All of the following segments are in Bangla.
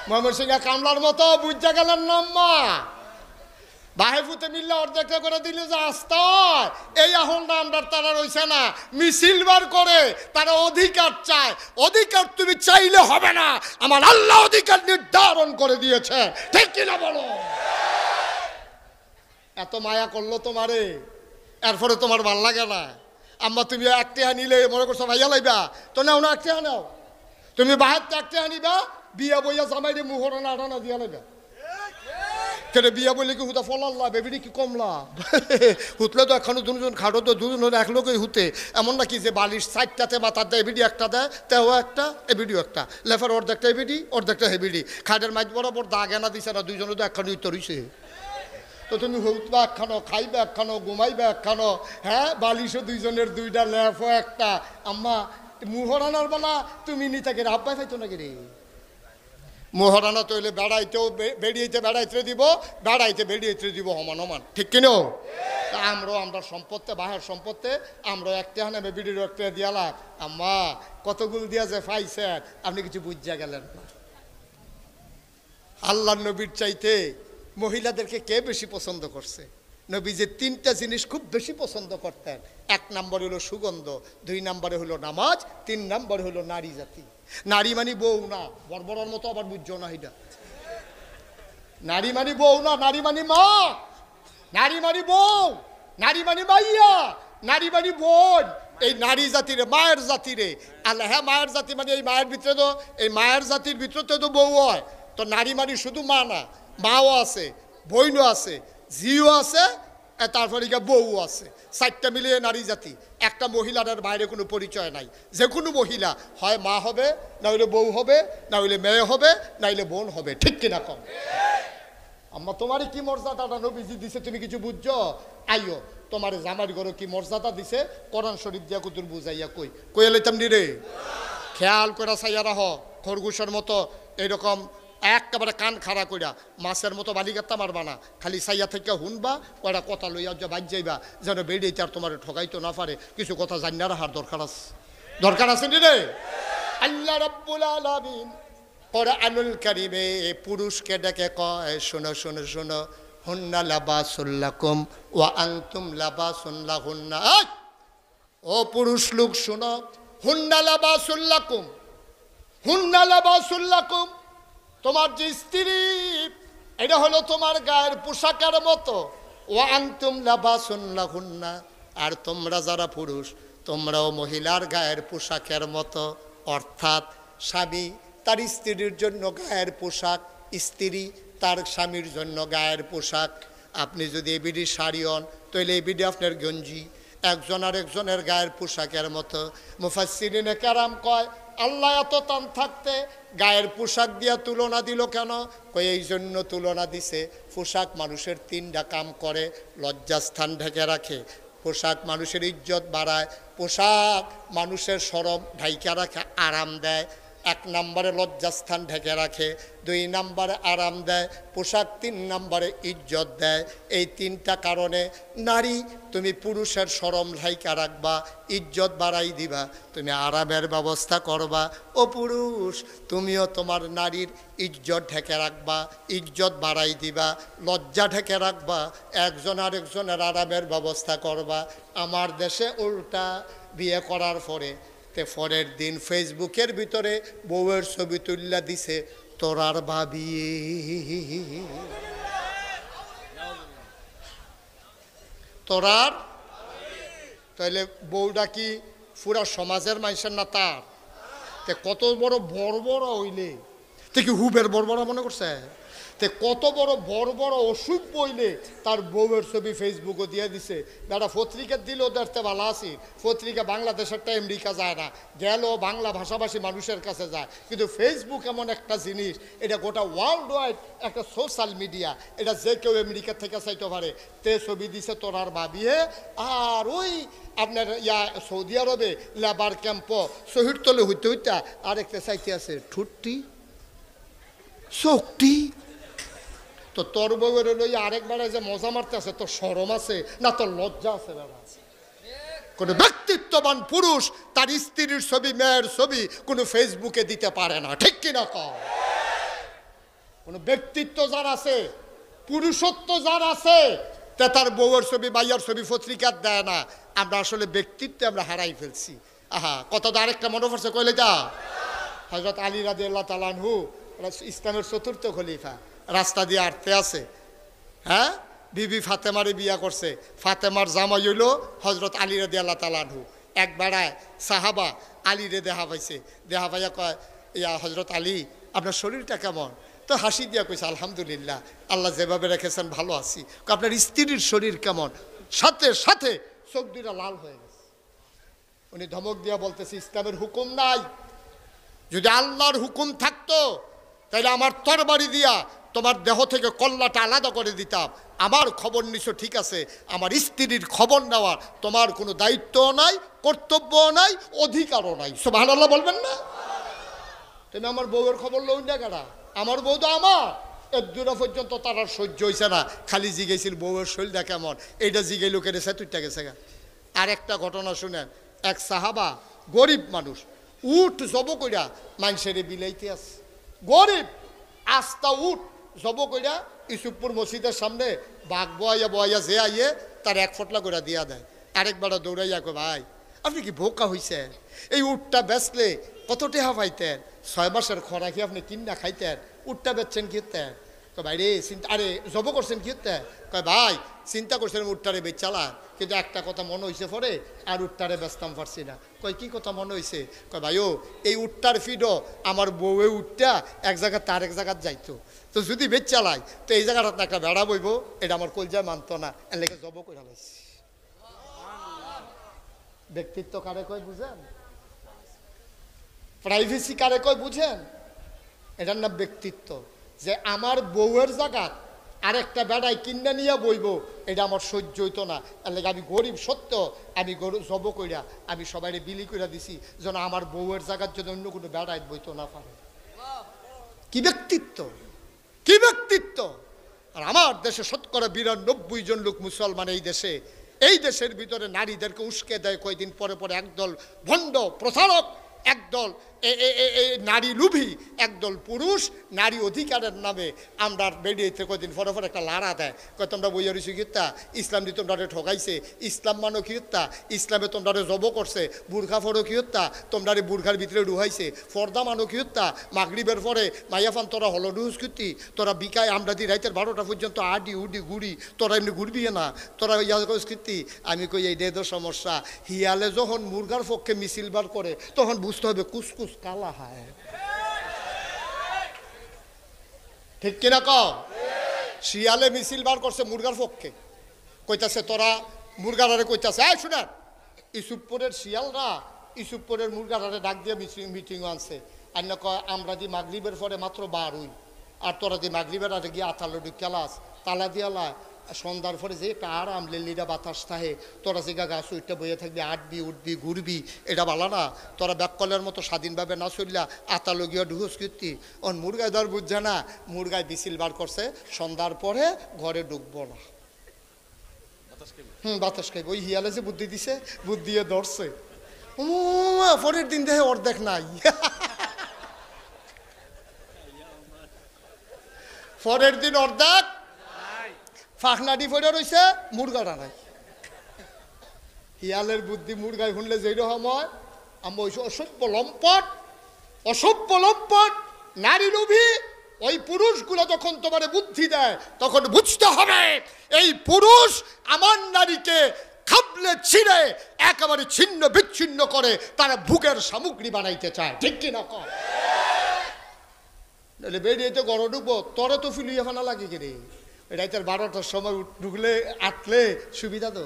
ময়মনসিংহে কামলার মতো বুঝা গেলেন না আম্মা বাহেফুতে মিললে অর্ধেকটা করে দিল যে আস্তায় এই আহলটা আমরা তারা রইছে না মিছিল বার করে তারা অধিকার চায় অধিকার তুমি চাইলে হবে না আমার আল্লাহ অধিকার নির্ধারণ করে দিয়েছে ঠিক কিনা বলো এত মায়া করলো তোমারে এরপরে তোমার ভাল লাগে না আম্মা তুমি একটা নিলে মনে করছো ভাইয়া লাইবা তো নাও না একটা নাও তুমি বাহার একটা নিবা বিয়া বইয়া জামাই দিয়ে মুহরানা আটানা দিয়া লাইবা কেন বিয়া বলে কি হুতা ফলাল্লা বেবিটি কি কমলা হুতলে তো এখনো দুজন খাটো তো দুজন এক লোকই হুতে এমন নাকি যে বালিশ সাইডটাতে মাথার দেয় এবিডি একটা দেয় তেও একটা এবিডিও একটা লেফার অর্ধেকটা এবিডি অর্ধেকটা হেবিডি খাটের মাইজ বরাবর দাগ এনা দিছে না দুইজনে তো একখানো তরিছে তো তুমি হুতবা একখানো খাইবে একখানো ঘুমাইবে একখানো হ্যাঁ বালিশও দুইজনের দুইটা লেফও একটা আম্মা মুহরানার বেলা তুমি নি তাকে আব্বাই খাইতো নাকি রে মোহরানা তৈলে বেড়াইতেও বেরিয়েতে বেড়াইতে দিব বেড়াইতে বেরিয়েতে দিব সমান সমান ঠিক কিনো আমরা সম্পত্তি বাহের সম্পত্তি আমরা একটা নেবে বিডির একটা দিয়ালা আম্মা কতগুলো দিয়া যে পাইছেন আপনি কিছু বুঝা গেলেন না আল্লাহ নবীর চাইতে মহিলাদেরকে কে বেশি পছন্দ করছে নবী যে তিনটা জিনিস খুব বেশি পছন্দ করতেন এক নম্বরে হলো সুগন্ধ দুই নম্বরে হলো নামাজ তিন নম্বরে হলো নারী জাতি নারী মানি বউ না বর্বরার মতো আবার বুঝছো না এটা নারী মানি বউ না নারী মানি মা নারী মানি বউ নারী মানি মাইয়া নারী মানি বোন এই নারী জাতিরে মায়ের জাতিরে আল্লাহ হ্যাঁ মায়ের জাতি মানে এই মায়ের ভিতরে তো এই মায়ের জাতির ভিতরে তো বউ হয় তো নারী মানি শুধু মা না মাও আছে বোনও আছে জিও আছে তারপরে বউ আছে চারটা মিলিয়ে নারী জাতি একটা মহিলার বাইরে কোনো পরিচয় নাই যে কোনো মহিলা হয় মা হবে না হইলে বউ হবে না হইলে মেয়ে হবে না হইলে বোন হবে ঠিক কিনা কম আম্মা তোমারই কি মর্যাদাটা নবীজি দিছে তুমি কিছু বুঝছো আইও তোমার জামার ঘরে কি মর্যাদা দিছে কোরআন শরীফ দিয়া কুতুর বুঝাইয়া কই লাইতাম নি রে খেয়াল করে চাইয়া রাহ খরগোশের মতো এরকম একেবারে কান খাড়া কইরা মাছের মতো বালিগাত্তা মারবা না খালি সাইয়া থেকে হুনবা কয়টা কথা লইয়া যে বাজ যাইবা যেন বেড়েইতে আর তোমার ঠকাইতো না পারে কিছু কথা জানিয়া রাখার দরকার আছে নি রে আল্লাহ রাব্বুল আলামিন কোরআনুল কারীমে পুরুষকে ডেকে কয় শোনো শোনো শোনো হুন্না লাবাসুল লাকুম ওয়া আনতুম লাবাসুন লাহুন্না ও পুরুষ লোক শোনো হুন্না লাবাসুল লাকুম হুন্না লাবাসুল লাকুম তোমার যে স্ত্রী এটা হলো তোমার গায়ের পোশাকের মতো ও আনতুম লাবাসুন লাহুন্না আর তোমরা যারা পুরুষ তোমরাও মহিলার গায়ের পোশাকের মতো অর্থাৎ স্বামী তার স্ত্রীর জন্য গায়ের পোশাক স্ত্রী তার স্বামীর জন্য গায়ের পোশাক আপনি যদি এবিডি শাড়ি হন তাহলে এবিডি আপনার গঞ্জি একজন আর একজনের গায়ের পোশাকের মতো মুফাসসিরিনে কেরাম কয় আল্লাহ এত টান থাকতে গায়ের পোশাক দিয়া তুলনা দিল কেন কই এই জন্য তুলনা দিছে পোশাক মানুষের তিনটা কাম করে লজ্জাস্থান ঢেকে রাখে পোশাক মানুষের ইজ্জত বাড়ায় পোশাক মানুষের শরম ঢাইকা রাখে আরাম দেয় এক নম্বরে লজ্জাস্থান ঢেকে রাখে দুই নম্বরে আরাম দেয় পোশাক তিন নম্বরে ইজ্জত দেয় এই তিনটা কারণে নারী তুমি পুরুষের শরম ঢাইকা রাখবা ইজ্জত বাড়াই দিবা তুমি আরামের ব্যবস্থা করবা ও পুরুষ তুমিও তোমার নারীর ইজ্জত ঢেকে রাখবা ইজ্জত বাড়াই দিবা লজ্জা ঢেকে রাখবা একজন আরেকজনের আরামের ব্যবস্থা করবা আমার দেশে উল্টা বিয়ে করার পরে পরের দিন ফেসবুকের ভিতরে বউয়ের ছবি তুল্লা দিছে তোরার ভাবি তোরার তাইলে বউটা কি পুরা সমাজের মানুষের না তার কত বড় বড় হইলে তে কি হুবের বড় মনে করছে তে কত বড় অসুখ বইলে তার বউয়ের ছবি ফেসবুকও দিয়ে দিছে বেটা পত্রিকা দিলেও দেখতে ভালো আছি পত্রিকা বাংলাদেশেরটা আমেরিকা যায় না গেল বাংলা ভাষাভাষী মানুষের কাছে যায় কিন্তু ফেসবুক এমন একটা জিনিস এটা গোটা ওয়ার্ল্ড ওয়াইড একটা সোশ্যাল মিডিয়া এটা যে কেউ আমেরিকা থেকে চাইতে পারে তে ছবি দিছে তোরার ভাবিয়ে আর ওই আপনার সৌদি আরবে লেবার ক্যাম্প শহীদ তলে হইতে আরেকটা চাইতে আছে ঠুট্টি শক্তি তো তোর বউয়ের লইয়া আরেকবারে যে মজা মারতে আছে তোর শরম আছে না তোর লজ্জা আছে বাবা কোন ব্যক্তিত্ববান পুরুষ তার স্ত্রীর ছবি মেয়ের ছবি কোনো ফেসবুকে দিতে পারে না ঠিক কিনা কও ব্যক্তিত্ব যার আছে, পুরুষত্ব যার আছে, তা তার বউয়ের ছবি বাইয়ার ছবি পত্রিকার দেয় না। আমরা আসলে ব্যক্তিত্ব আমরা হারাই ফেলছি। আহা, কত তো আরেকটা মনে পড়ছে, কইলে যা হযরত আলী রাদিয়াল্লাহু তাআলা আনহু ইসলামের চতুর্থ খলিফা, রাস্তা দিয়ে আটতে আছে, হ্যাঁ, বিবি ফাতেমারে বিয়া করছে। ফাতেমার জামাই হইল হযরত আলী রাদিয়াল্লাহু তাআলা আনহু। এক বেড়ায় সাহাবা আলীরে দেখা পাইছে, দেখা পাইয়া কয়, ইয়া হযরত আলী, আপনার শরীরটা কেমন? তো হাসি দিয়া কইছে, আলহামদুলিল্লাহ, আল্লাহ যেভাবে রেখেছেন ভালো আছি। আপনার স্ত্রীর শরীর কেমন? সাথে সাথে চোখ দুইটা লাল হয়ে গেছে। উনি ধমক দিয়া বলতেছে, ইসলামের হুকুম নাই। যদি আল্লাহর হুকুম থাকতো তাহলে আমার তরবারি দিয়া তোমার দেহ থেকে কল্লাটা আলাদা করে দিতাম। আমার খবর নিছো, ঠিক আছে, আমার স্ত্রীর খবর নেওয়ার তোমার কোনো দায়িত্বও নাই, কর্তব্যও নাই, অধিকারও নাই। সুবহানাল্লাহ বলবেন না? তুমি আমার বউয়ের খবর লই না কেনা? আমার বউ তো আমার। এর দূরা পর্যন্ত তার আর সহ্য হয়েছে না, খালি জিগেছিল বউয়ের শরীরটা কেমন। এইটা জিগে লোকের এসে তুইটা গেছে গা। আর একটা ঘটনা শুনেন, এক সাহাবা, গরিব মানুষ, উঠ জব কইরা মানুষের বিলাইতে আছে। গরিব আস্তা উঠ জব কইরা ইসুফপুর মসজিদের সামনে বাঘ বয়াইয়া বয়াইয়া যে আইয়ে তার এক ফটলা করে দিয়া দেয়। আরেকবার দৌড়াইয়া কো, ভাই আপনি কি বোকা হইছে? এই উটটা বেচলে কত টেহা পাইতেন? 6 মাসের খরাকি আপনি কিনা খাইতেন, উটটা বেচছেন কি হতেন? কয় ভাই রে চিন্তা, আরে জব করছেন কি হতে? কয় ভাই চিন্তা করছেন উটটারে বেচালা, কিন্তু একটা কথা মনে হয়েছে পরে আর উটটারে বেচতাম পারছি না। কয় কি কথা মনে হয়েছে? কয় ভাই ও এই উটটার ফিডও আমার বউয়ে উটটা এক জায়গা তার এক জায়গায় যাইতো, তো যদি বেচালাই তো এই জায়গাটা একটা বেড়া বইব, এটা আমার কলজায় মানতো না, এর লেগে জব করে লাইছি। ব্যক্তিত্ব কারে কয় বুঝেন? প্রাইভেসি কারে কয় বুঝেন? এটার নাম ব্যক্তিত্ব। যে আমার বউয়ের জায়গা আরেকটা বেড়ায় কিনে নিয়ে বইব, এটা আমার সহ্য হইতো না। এর লেগে আমি গরিব সত্য, আমি গরু জব কইরা আমি সবাই বিলি করে দিছি, যেন আমার বউয়ের জায়গার জন্য অন্য কোনো বেড়ায় বইতো না পারে। কি ব্যক্তিত্ব, কি ব্যক্তিত্ব! আর আমার দেশে ৯২% জন লোক মুসলমান। এই দেশের ভিতরে নারীদেরকে উস্কে দেয় কয়দিন পরে পরে একদল ভণ্ড প্রতারক, একদল নারী লুভি, একদল পুরুষ নারী অধিকারের নামে আমরা বেরিয়েছে কয়দিন পরে পরে একটা লাড়া দেয়, কয় তোমরা বইয়া রয়েছি কিত্তা, ইসলাম দিয়ে তোমরা ঠকাইছে, ইসলাম মানো কি হত্যা, ইসলামে তোমরা জব করছে, বুর্খা ফরো কি হত্যা, তোমরা বুর্খার ভিতরে ডুহাইছে, ফর্দা মানো কি হত্যা, মাগরিবের পরে মাইয়াফান তোরা হলো ডুহুস কীর্তি, তোরা বিকায় আমরা দি রাইতের 12টা পর্যন্ত আডি উডি ঘুরি, তোরা এমনি ঘুরবি না, তোরা কীর্তি। আমি কই এই তো সমস্যা। হিয়ালে যখন মুরগার পক্ষে মিছিল বার করে তখন বুঝতে হবে কুসকুস কালা হয়, ঠিক কিনা কও? শিয়ালে মিছিল বার করছে মুরগার পক্ষে, কইতাছে তোরা মুরগারে কইতাছে, এই শুনেন ইসুফপুরের শিয়ালরা ইসুফপুরের মুরগারে ডাক দিয়ে মিটিং আনছে, আর না কয় আমরা দি মাগরিবের পরে মাত্র 12, আর তোরা দি মাগরিবের আগে গিয়ে আতালুডি ক্লাস তালা দিয়ালা সন্ধ্যার পরে যে একটা আরাম লেলিরা বাতাস থাকে, তোরা যে গাছ উঠতে বইয়ে থাকবি, আটবি উঠবি ঘুরবি, এটা ভালো না। তোরা ব্যাককলের মতো স্বাধীনভাবে না চললা আতালগিয়া ঢুকুস কীর্তি। ওন মুরগায় ধর বুঝছে না, মুরগায় বিছিল বার করছে সন্ধ্যার পরে ঘরে ঢুকবো না, বাতাস খাইব। ওই হিয়ালে যে বুদ্ধি দিছে, বুদ্ধি দিয়ে ধরছে, পরের দিন দেখে অর্ধেক নাই, পরের দিন অর্ধেক ফাঁকনাটি পড়ে রয়েছে, মুরগাটা নাই। হিয়ালের বুদ্ধি মুরগায় শুনলে যেই সময় আমি ওই অসভ্য লম্পট, অসভ্য লম্পট নারী লোভী ওই পুরুষগুলো যখন তোমার বুদ্ধি দেয় তখন বুঝতে হবে এই পুরুষ আমার নারীকে খাবলে ছিঁড়ে একেবারে ছিন্ন বিচ্ছিন্ন করে তারা ভোগের সামগ্রী বানাইতে চায়, ঠিক কিনা কর? নাহলে বেরিয়ে তো গড় ঢুকবো, তোরা তো ফিলিয়ে ফানা লাগে কি রে, রাইতের 12টার সময় ঢুকলে আটলে সুবিধা, তো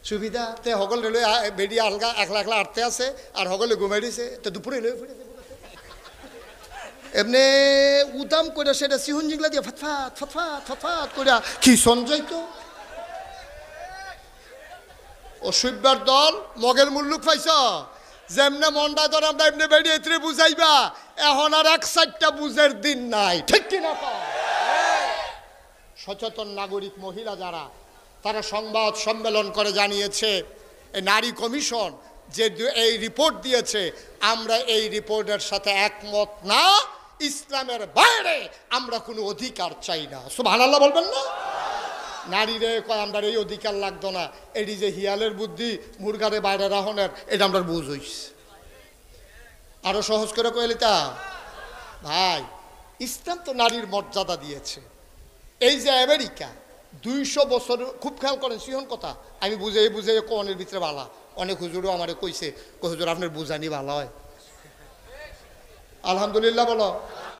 সুবিধা তে সকল রেলওয়ে বেরিয়ে আলগা একলা একলা আটতে আছে, আর সকলে ঘুমাই দিছে, তো দুপুরে রেলওয়ে ফিরেছে এমনি উদাম করে সেটা সিহুন জিংলা দিয়ে ফটফাট ফটফাট ফটফাট করে কি সঞ্জয় তো অসভ্যার দল মগের মুল্লুক পাইছ, যেমনে মন্ডা ধর আমরা এমনি বেরিয়ে বুঝাইবা, এখন আর 1/4টা বুঝের দিন নাই, ঠিক কিনা? সচেতন নাগরিক মহিলা যারা, তারা সংবাদ সম্মেলন করে জানিয়েছে এই নারী কমিশন যে এই রিপোর্ট দিয়েছে, আমরা এই রিপোর্টের সাথে একমত না, ইসলামের বাইরে আমরা কোনো অধিকার চাই না। সুবহানাল্লাহ বলবেন না? নারীরে কয় আমরা এই অধিকার লাগতো না, এটি যে হিয়ালের বুদ্ধি মুরগারে বাইরে রাহনের, এটা আমরা বুঝ হইছে। আরো সহজ করে কইলি তা ভাই, ইসলাম তো নারীর মর্যাদা দিয়েছে। এই যে আমেরিকা 200 বছর, খুব খেয়াল করেন সিহন কথা, আমি বুঝে কোনের ভিতরে বালা, অনেক হুজুরও আমারে কইছে, হুজুর আপনার বুঝানি ভালো হয়। আলহামদুলিল্লাহ বলো।